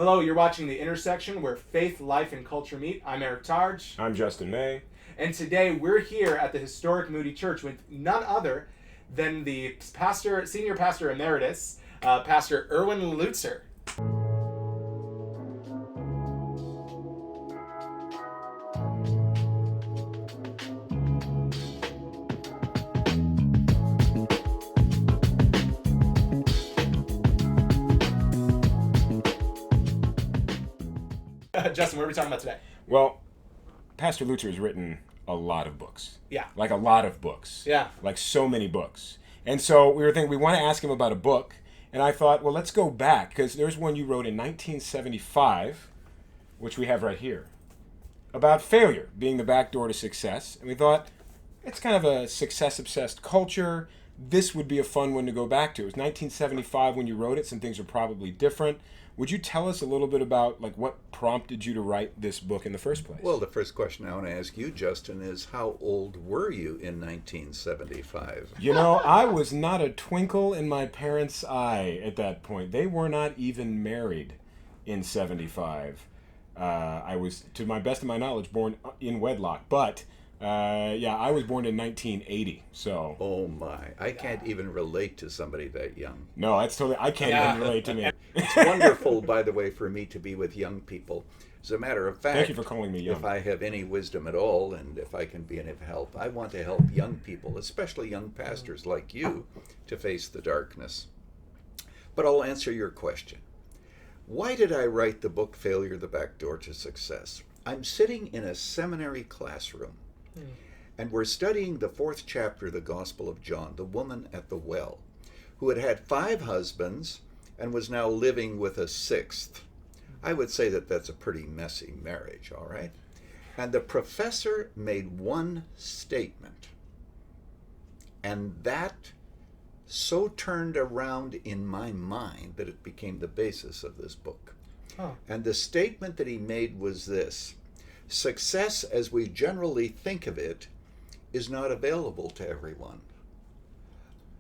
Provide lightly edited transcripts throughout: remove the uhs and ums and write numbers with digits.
Hello, you're watching The Intersection, where faith, life, and culture meet. I'm Eric Targe. I'm Justin May. And today we're here at the historic Moody Church with none other than the senior pastor Emeritus, Pastor Erwin Lutzer. Justin, what are we talking about today? Well, Pastor Lutzer has written a lot of books. Yeah. Like a lot of books. Yeah. Like so many books. And so we were thinking we want to ask him about a book. And I thought, well, let's go back, because there's one you wrote in 1975, which we have right here, about failure being the backdoor to success. And we thought, it's kind of a success-obsessed culture. This would be a fun one to go back to. It was 1975 when you wrote it. Some things are probably different. Would you tell us a little bit about what prompted you to write this book in the first place? Well, the first question I want to ask you, Justin, is how old were you in 1975? You know, I was not a twinkle in my parents' eye at that point. They were not even married in 75. I was, to my best of my knowledge, born in wedlock. But, I was born in 1980, so... Oh, my. I can't even relate to somebody that young. No, that's totally... I can't even relate to me. It's wonderful, by the way, for me to be with young people. As a matter of fact... Thank you for calling me young. If I have any wisdom at all, and if I can be any help, I want to help young people, especially young pastors like you, to face the darkness. But I'll answer your question. Why did I write the book, Failure, the Backdoor to Success? I'm sitting in a seminary classroom, and we're studying the 4th chapter of the Gospel of John, the woman at the well, who had had 5 husbands and was now living with a 6th. I would say that that's a pretty messy marriage, all right? And the professor made one statement, and that so turned around in my mind that it became the basis of this book. Oh. And the statement that he made was this: success as we generally think of it is not available to everyone,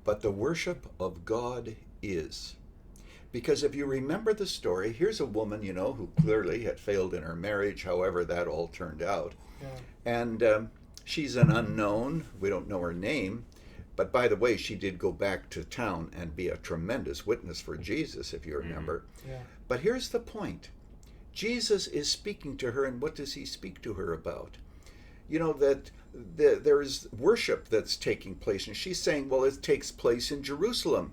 but the worship of God is. Because if you remember the story, here's a woman, who clearly had failed in her marriage, however that all turned out. Yeah. And she's an unknown. We don't know her name. But by the way, she did go back to town and be a tremendous witness for Jesus, if you remember. Yeah. But here's the point. Jesus is speaking to her, and what does he speak to her about? That there's worship that's taking place, and she's saying, well, it takes place in Jerusalem.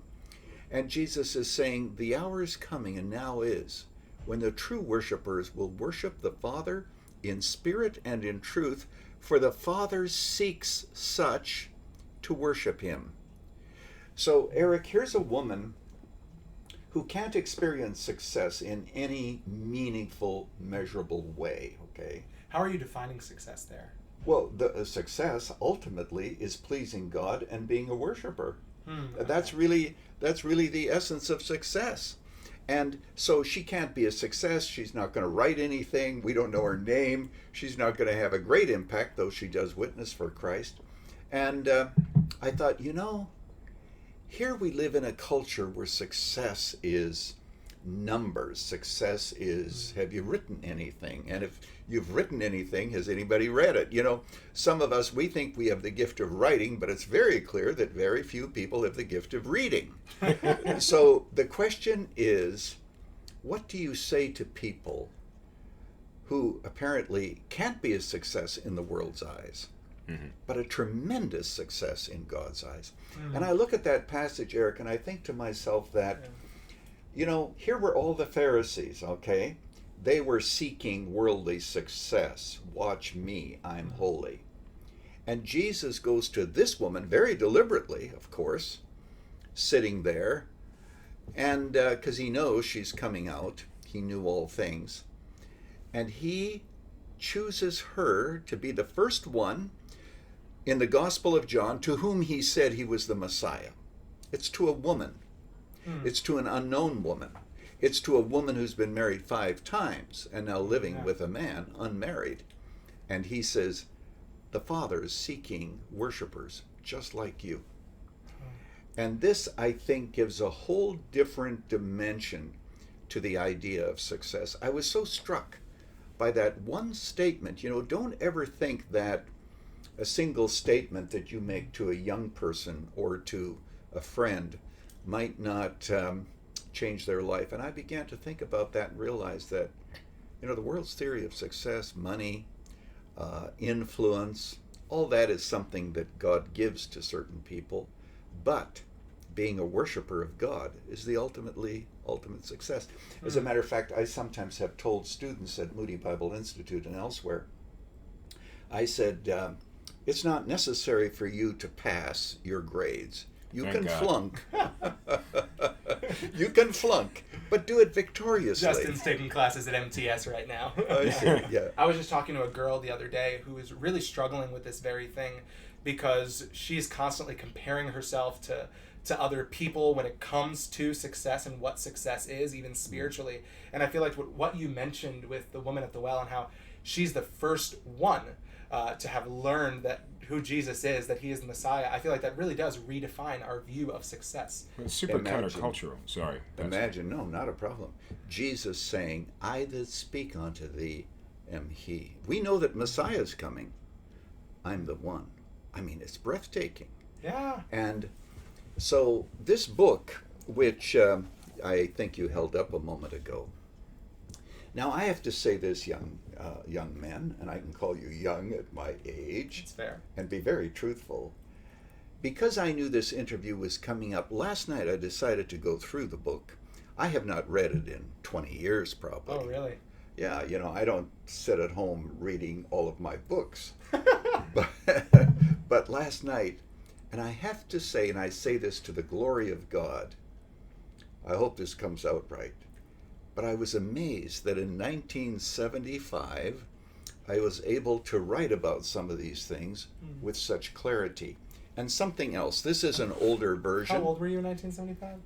And Jesus is saying, the hour is coming, and now is, when the true worshipers will worship the Father in spirit and in truth, for the Father seeks such to worship him. So, Eric, here's a woman who can't experience success in any meaningful, measurable way, okay? How are you defining success there? Well, the success ultimately is pleasing God and being a worshiper. Okay. That's really the essence of success. And so she can't be a success. She's not going to write anything. We don't know her name. She's not going to have a great impact, though she does witness for Christ. And I thought, here we live in a culture where success is numbers. Success is, have you written anything? And if you've written anything, has anybody read it? Some of us, we think we have the gift of writing, but it's very clear that very few people have the gift of reading. So the question is, what do you say to people who apparently can't be a success in the world's eyes, but a tremendous success in God's eyes? And I look at that passage, Eric, and I think to myself that, here were all the Pharisees, okay? They were seeking worldly success. Watch me, I'm holy. And Jesus goes to this woman very deliberately, of course, sitting there, and because he knows she's coming out, he knew all things, and he chooses her to be the first one in the Gospel of John to whom he said he was the Messiah. It's to a woman. It's to an unknown woman. It's to a woman who's been married 5 times and now living with a man unmarried. And he says, the Father is seeking worshipers just like you. And this, I think, gives a whole different dimension to the idea of success. I was so struck by that one statement. Don't ever think that a single statement that you make to a young person or to a friend might not change their life. And I began to think about that and realize that, the world's theory of success, money, influence, all that is something that God gives to certain people. But being a worshiper of God is the ultimate success. As a matter of fact, I sometimes have told students at Moody Bible Institute and elsewhere, I said, it's not necessary for you to pass your grades. You Thank can God. flunk. You can flunk, but do it victoriously. Justin's taking classes at MTS right now. I see, yeah. I was just talking to a girl the other day who is really struggling with this very thing because she's constantly comparing herself to other people when it comes to success and what success is, even spiritually. And I feel like what you mentioned with the woman at the well and how she's the first one to have learned that who Jesus is, that he is the Messiah, I feel like that really does redefine our view of success. It's super countercultural. Sorry. Imagine, no, not a problem. Jesus saying, I that speak unto thee am he. We know that Messiah is coming. I'm the one. I mean, it's breathtaking. Yeah. And so this book, which I think you held up a moment ago. Now, I have to say this, young men, and I can call you young at my age. It's fair. And be very truthful. Because I knew this interview was coming up, last night I decided to go through the book. I have not read it in 20 years, probably. Oh, really? Yeah, I don't sit at home reading all of my books. But last night, and I have to say, and I say this to the glory of God, I hope this comes out right, but I was amazed that in 1975, I was able to write about some of these things with such clarity. And something else, this is an older version. How old were you in 1975?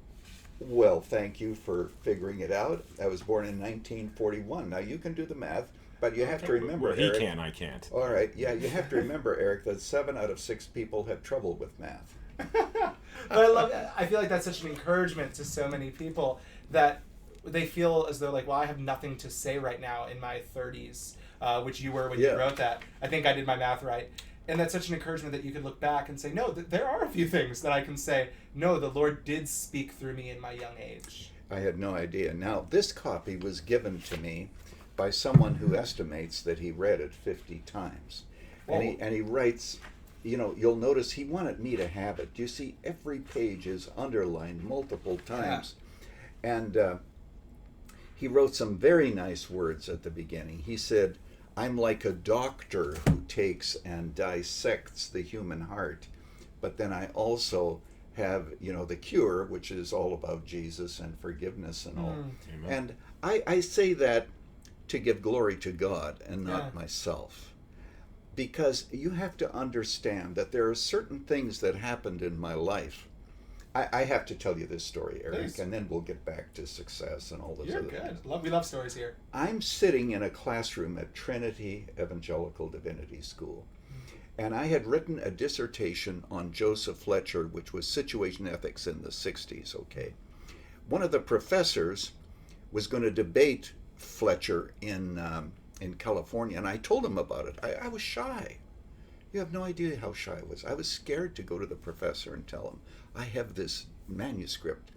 Well, thank you for figuring it out. I was born in 1941. Now, you can do the math, but you have to remember, Well, he Eric. can, I can't. All right, yeah, you have to remember, Eric, that 7 out of 6 people have trouble with math. But I feel like that's such an encouragement to so many people that they feel as though, like, well, I have nothing to say right now in my 30s, which you were when you wrote that. I think I did my math right. And that's such an encouragement that you could look back and say, no, there are a few things that I can say, no, the Lord did speak through me in my young age. I had no idea. Now, this copy was given to me by someone who estimates that he read it 50 times. And he writes, you'll notice he wanted me to have it. You see, every page is underlined multiple times. Yeah. And he wrote some very nice words at the beginning. He said, I'm like a doctor who takes and dissects the human heart, but then I also have, the cure, which is all about Jesus and forgiveness and all. Amen. And I say that to give glory to God and not myself, because you have to understand that there are certain things that happened in my life. I have to tell you this story, Eric, Please. And then we'll get back to success and all those You're other good. things. We love stories here. I'm sitting in a classroom at Trinity Evangelical Divinity School, and I had written a dissertation on Joseph Fletcher, which was situation ethics in the 60s, okay? One of the professors was going to debate Fletcher in California, and I told him about it. I was shy. You have no idea how shy I was. I was scared to go to the professor and tell him, I have this manuscript.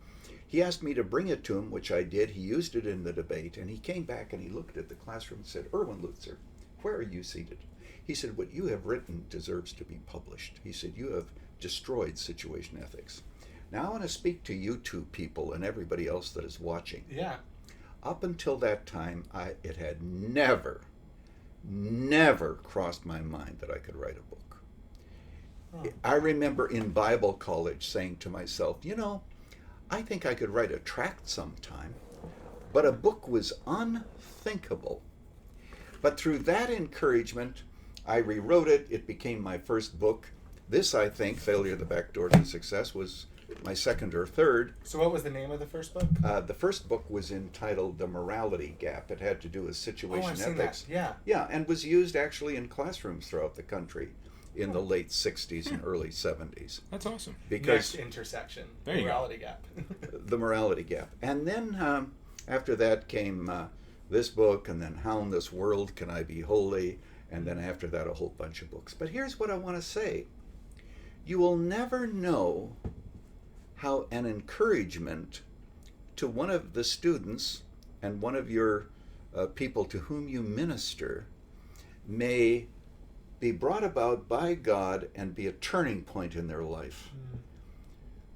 He asked me to bring it to him, which I did. He used it in the debate, and he came back and he looked at the classroom and said, Erwin Lutzer, where are you seated? He said, what you have written deserves to be published. He said, you have destroyed situation ethics. Now I want to speak to you two people and everybody else that is watching. Yeah. Up until that time, it had never crossed my mind that I could write a book. I remember in Bible college saying to myself, I think I could write a tract sometime, but a book was unthinkable. But through that encouragement, I rewrote it. It became my first book. This, I think, Failure, the Backdoor to Success, was my second or third. So what was the name of the first book? The first book was entitled The Morality Gap. It had to do with situation ethics. Yeah. Yeah, and was used actually in classrooms throughout the country in the late 60s and early 70s. That's awesome. Because Next intersection. There you go. Morality gap. the morality gap. And then After that came this book, and then How in This World Can I Be Holy? And then after that, a whole bunch of books. But here's what I want to say. You will never know how an encouragement to one of the students and one of your people to whom you minister may be brought about by God and be a turning point in their life.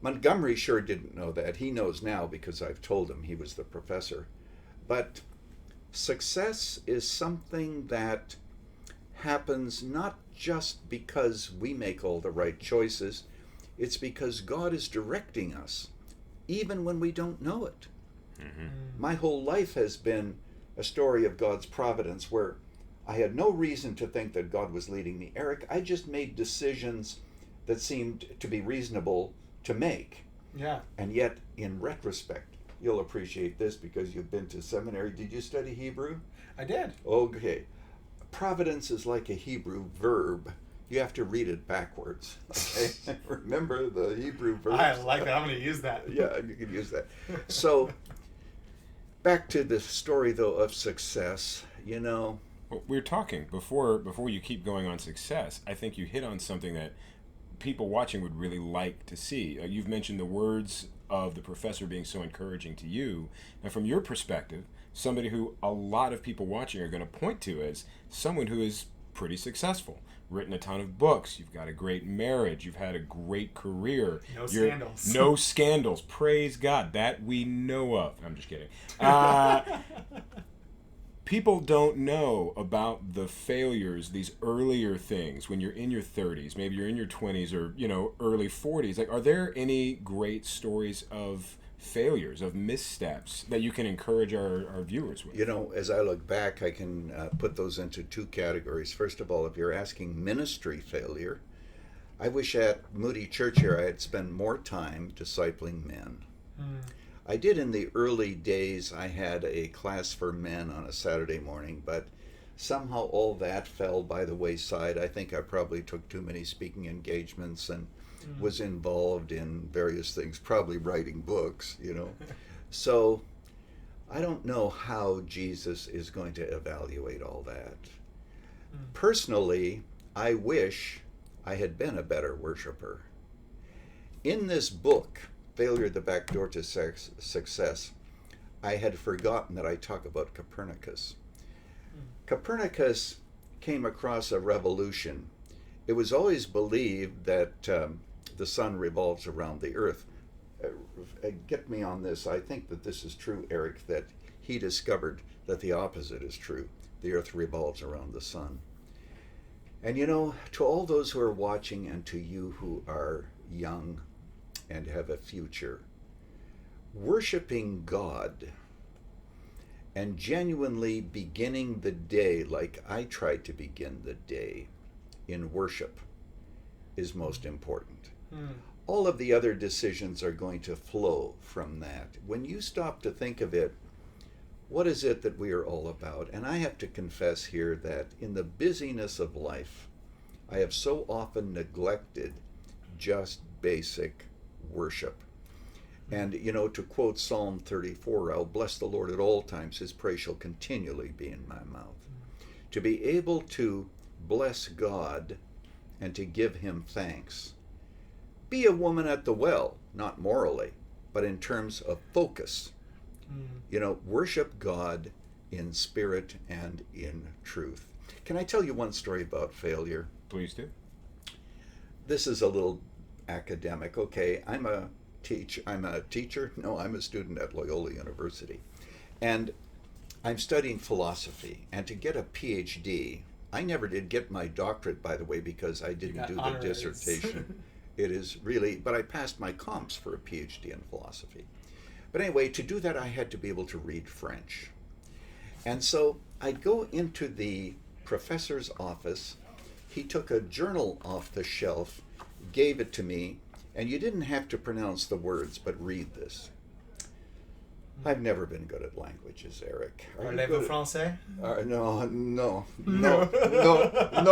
Montgomery sure didn't know that. He knows now because I've told him. He was the professor. But success is something that happens not just because we make all the right choices. It's because God is directing us, even when we don't know it. My whole life has been a story of God's providence where I had no reason to think that God was leading me. Eric, I just made decisions that seemed to be reasonable to make. Yeah. And yet, in retrospect, you'll appreciate this because you've been to seminary. Did you study Hebrew? I did. Okay. Providence is like a Hebrew verb. You have to read it backwards. Okay? Remember the Hebrew verbs? I like that. I'm going to use that. Yeah, you can use that. So, back to the story, though, of success. You know, Well, we were talking before you keep going on success. I think you hit on something that people watching would really like to see. You've mentioned the words of the professor being so encouraging to you. Now, from your perspective, somebody who a lot of people watching are going to point to as someone who is pretty successful, written a ton of books, you've got a great marriage, you've had a great career. Scandals. No scandals. Praise God. That we know of. I'm just kidding. People don't know about the failures, these earlier things when you're in your 30s, maybe you're in your 20s or, early 40s. Like, are there any great stories of failures, of missteps that you can encourage our viewers with? You know, as I look back, I can put those into two categories. First of all, if you're asking ministry failure, I wish at Moody Church here I had spent more time discipling men. I did in the early days. I had a class for men on a Saturday morning, but somehow all that fell by the wayside. I think I probably took too many speaking engagements and was involved in various things, probably writing books, So I don't know how Jesus is going to evaluate all that. Personally, I wish I had been a better worshiper. In this book, Failure, the Backdoor to Success, I had forgotten that I talk about Copernicus. Copernicus came across a revolution. It was always believed that the sun revolves around the earth. Get me on this. I think that this is true, Eric, that he discovered that the opposite is true. The earth revolves around the sun. And to all those who are watching and to you who are young and have a future, worshiping God and genuinely beginning the day like I tried to begin the day in worship is most important. All of the other decisions are going to flow from that. When you stop to think of it, what is it that we are all about? And I have to confess here that in the busyness of life, I have so often neglected just basic worship. And, to quote Psalm 34, I'll bless the Lord at all times. His praise shall continually be in my mouth. To be able to bless God and to give him thanks. Be a woman at the well, not morally, but in terms of focus. Worship God in spirit and in truth. Can I tell you one story about failure? Please do. This is a little academic. Okay, I'm a teacher. No, I'm a student at Loyola University. And I'm studying philosophy. And to get a PhD, I never did get my doctorate, by the way, because I didn't do the dissertation. It is really, but I passed my comps for a PhD in philosophy. But anyway, to do that, I had to be able to read French. And so I'd go into the professor's office. He took a journal off the shelf, gave it to me, and you didn't have to pronounce the words, but read this. I've never been good at languages, Eric. Parlez-vous français? No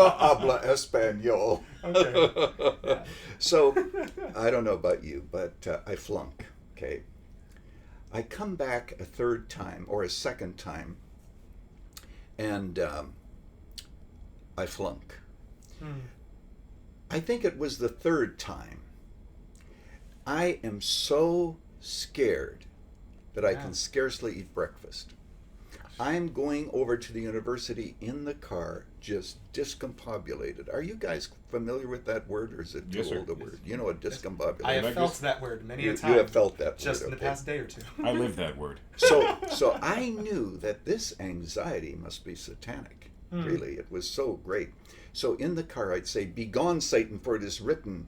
habla español. Okay. Yeah. So, I don't know about you, but I flunk, okay? I come back a third time or a second time, and I flunk. I think it was the third time. I am so scared that I can scarcely eat breakfast. I'm going over to the university in the car, just discombobulated. Are you guys familiar with that word, or is it too old a word? You know what discombobulated? I have felt that word many a time. You have felt that just word, in the past day or two. I live that word. So I knew that this anxiety must be satanic. Really, it was so great. So in the car, I'd say, "Begone, Satan, for it is written,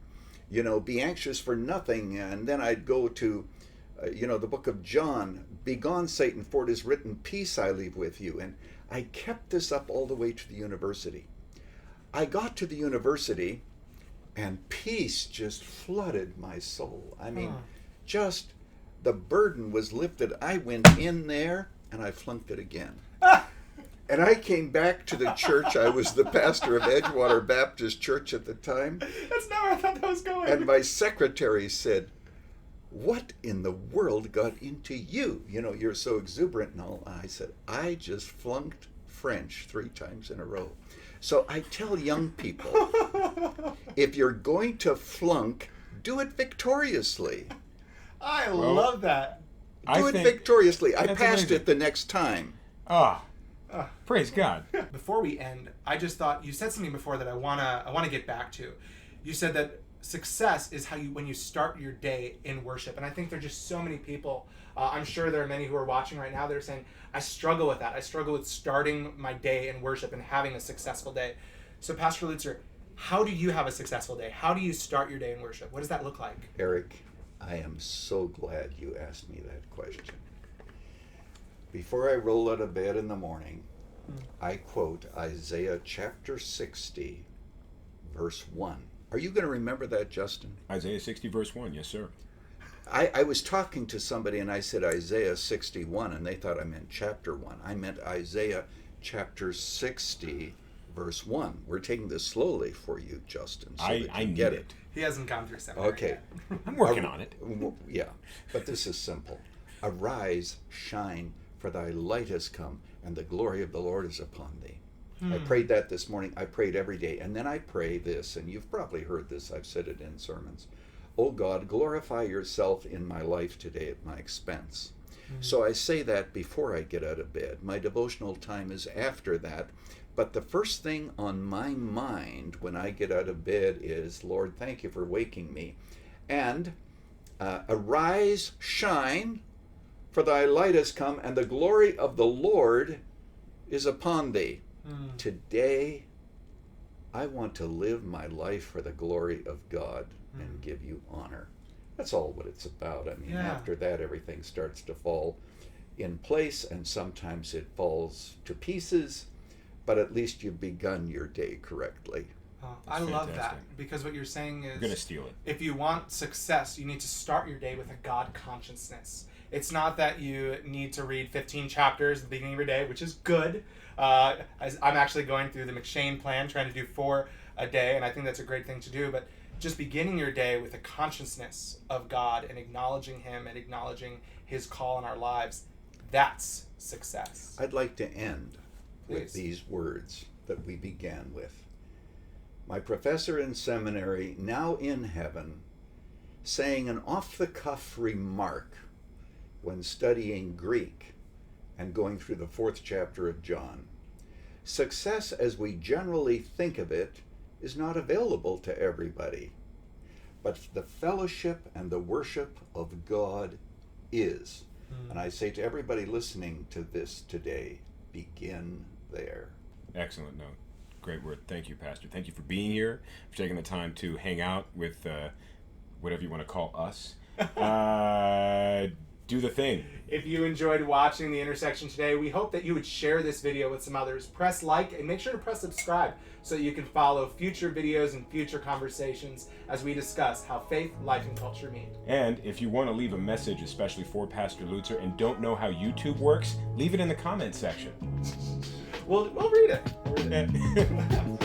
be anxious for nothing." And then I'd go to, the book of John, "Begone, Satan, for it is written, peace I leave with you." And I kept this up all the way to the university. I got to the university, and peace just flooded my soul. I mean, just the burden was lifted. I went in there, and I flunked it again. And I came back to the church. I was the pastor of Edgewater Baptist Church at the time. That's not where I thought that was going. And my secretary said, "What in the world got into you? You're so exuberant and all." I said, "I just flunked French 3 times in a row." So I tell young people, if you're going to flunk, do it victoriously. I love that. Do it victoriously. I passed it the next time. Praise God. Before we end, I just thought you said something before that I wanna get back to. You said that success is when you start your day in worship, and I think there are just so many people. I'm sure there are many who are watching right now that are saying, "I struggle with that. I struggle with starting my day in worship and having a successful day." So, Pastor Lutzer, how do you have a successful day? How do you start your day in worship? What does that look like? Eric, I am so glad you asked me that question. Before I roll out of bed in the morning, I quote Isaiah chapter 60, verse 1. Are you going to remember that, Justin? Isaiah 60, verse 1, yes, sir. I was talking to somebody and I said Isaiah 61, and they thought I meant chapter 1. I meant Isaiah chapter 60, verse 1. We're taking this slowly for you, Justin, so that you get it. He hasn't gone through seminary Okay. yet. I'm working on it. Yeah, but this is simple. "Arise, shine, for thy light has come, and the glory of the Lord is upon thee." I prayed that this morning. I prayed every day. And then I pray this, and you've probably heard this. I've said it in sermons. "Oh God, glorify yourself in my life today at my expense." So I say that before I get out of bed. My devotional time is after that. But the first thing on my mind when I get out of bed is, "Lord, thank you for waking me." And arise, shine, for thy light has come, and the glory of the Lord is upon thee. Today, I want to live my life for the glory of God and give you honor. That's all what it's about. I mean, after that, everything starts to fall in place, and sometimes it falls to pieces, but at least you've begun your day correctly. I love that, because what you're saying is, I'm going to steal it. If you want success, you need to start your day with a God consciousness. It's not that you need to read 15 chapters at the beginning of your day, which is good. I'm actually going through the McShane plan, trying to do 4 a day, and I think that's a great thing to do. But just beginning your day with a consciousness of God and acknowledging Him and acknowledging His call in our lives, that's success. I'd like to end with Please. these words that we began with. My professor in seminary, now in heaven, saying an off-the-cuff remark when studying Greek and going through the 4th chapter of John. Success as we generally think of it is not available to everybody, but the fellowship and the worship of God is. And I say to everybody listening to this today, begin there. Excellent note. Great word. Thank you, Pastor. Thank you for being here, for taking the time to hang out with whatever you want to call us. Do the thing. If you enjoyed watching The Intersection today, we hope that you would share this video with some others. Press like and make sure to press subscribe so that you can follow future videos and future conversations as we discuss how faith, life, and culture meet. And if you want to leave a message, especially for Pastor Lutzer, and don't know how YouTube works, leave it in the comment section. We'll read it.